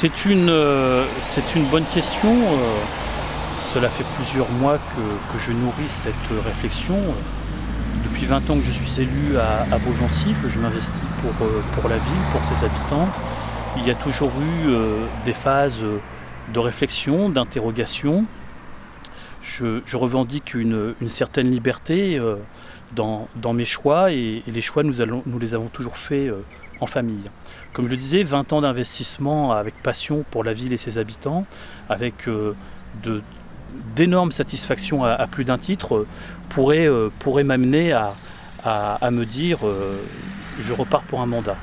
C'est une bonne question. Cela fait plusieurs mois que je nourris cette réflexion. Depuis 20 ans que je suis élu à Beaugency, que je m'investis pour la ville, pour ses habitants. Il y a toujours eu des phases de réflexion, d'interrogation. Je revendique une certaine liberté dans mes choix et les choix nous les avons toujours faits en famille. Comme je le disais, 20 ans d'investissement avec passion pour la ville et ses habitants, avec d'énormes satisfactions à plus d'un titre, pourrait m'amener à me dire je repars pour un mandat.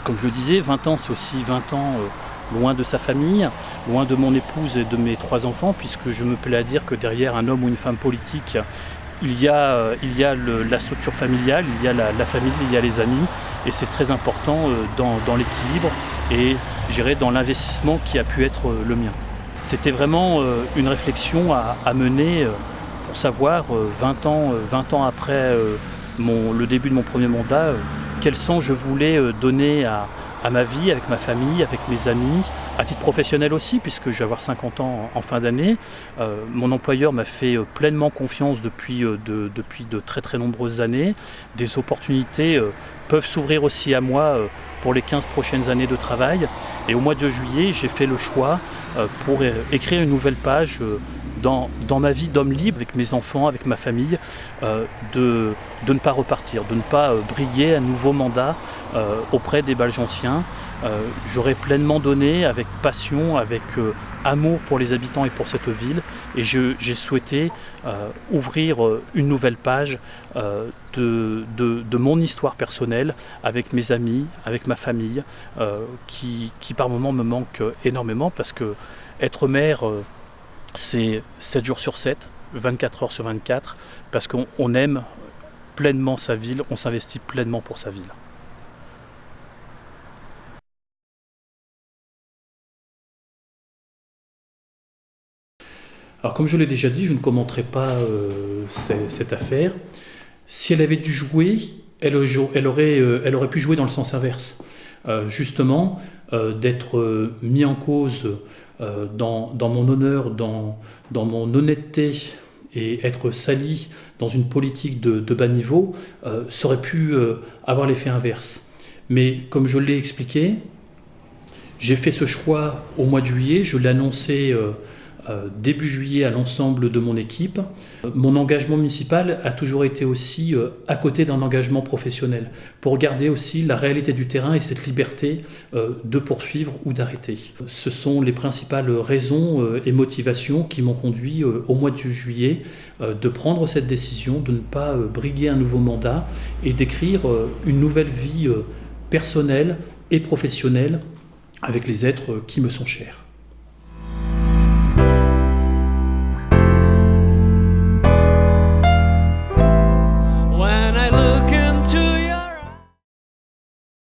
Comme je le disais, 20 ans, c'est aussi 20 ans loin de sa famille, loin de mon épouse et de mes 3 enfants, puisque je me plais à dire que derrière un homme ou une femme politique, il y a la structure familiale, il y a la famille, il y a les amis, et c'est très important dans l'équilibre et je dirais dans l'investissement qui a pu être le mien. C'était vraiment une réflexion à mener pour savoir 20 ans après le début de mon premier mandat, quel sens je voulais donner à ma vie, avec ma famille, avec mes amis, à titre professionnel aussi, puisque je vais avoir 50 ans en fin d'année. Mon employeur m'a fait pleinement confiance depuis de très très nombreuses années. Des opportunités peuvent s'ouvrir aussi à moi pour les 15 prochaines années de travail. Et au mois de juillet, j'ai fait le choix pour écrire une nouvelle page dans ma vie d'homme libre, avec mes enfants, avec ma famille, de ne pas repartir, de ne pas briguer un nouveau mandat auprès des Balgenciens. J'aurais pleinement donné avec passion, avec amour pour les habitants et pour cette ville, et j'ai souhaité ouvrir une nouvelle page de mon histoire personnelle avec mes amis, avec ma famille, qui par moments me manque énormément, parce que être maire, c'est 7 jours sur 7, 24 heures sur 24, parce qu'on aime pleinement sa ville, on s'investit pleinement pour sa ville. Alors comme je l'ai déjà dit, je ne commenterai pas cette affaire. Si elle avait dû jouer, elle aurait pu jouer dans le sens inverse. Justement, d'être mis en cause dans mon honneur, dans mon honnêteté, et être sali dans une politique de bas niveau, ça aurait pu avoir l'effet inverse. Mais comme je l'ai expliqué, j'ai fait ce choix au mois de juillet, je l'ai annoncé début juillet à l'ensemble de mon équipe. Mon engagement municipal a toujours été aussi à côté d'un engagement professionnel, pour garder aussi la réalité du terrain et cette liberté de poursuivre ou d'arrêter. Ce sont les principales raisons et motivations qui m'ont conduit au mois de juillet de prendre cette décision, de ne pas briguer un nouveau mandat et d'écrire une nouvelle vie personnelle et professionnelle avec les êtres qui me sont chers.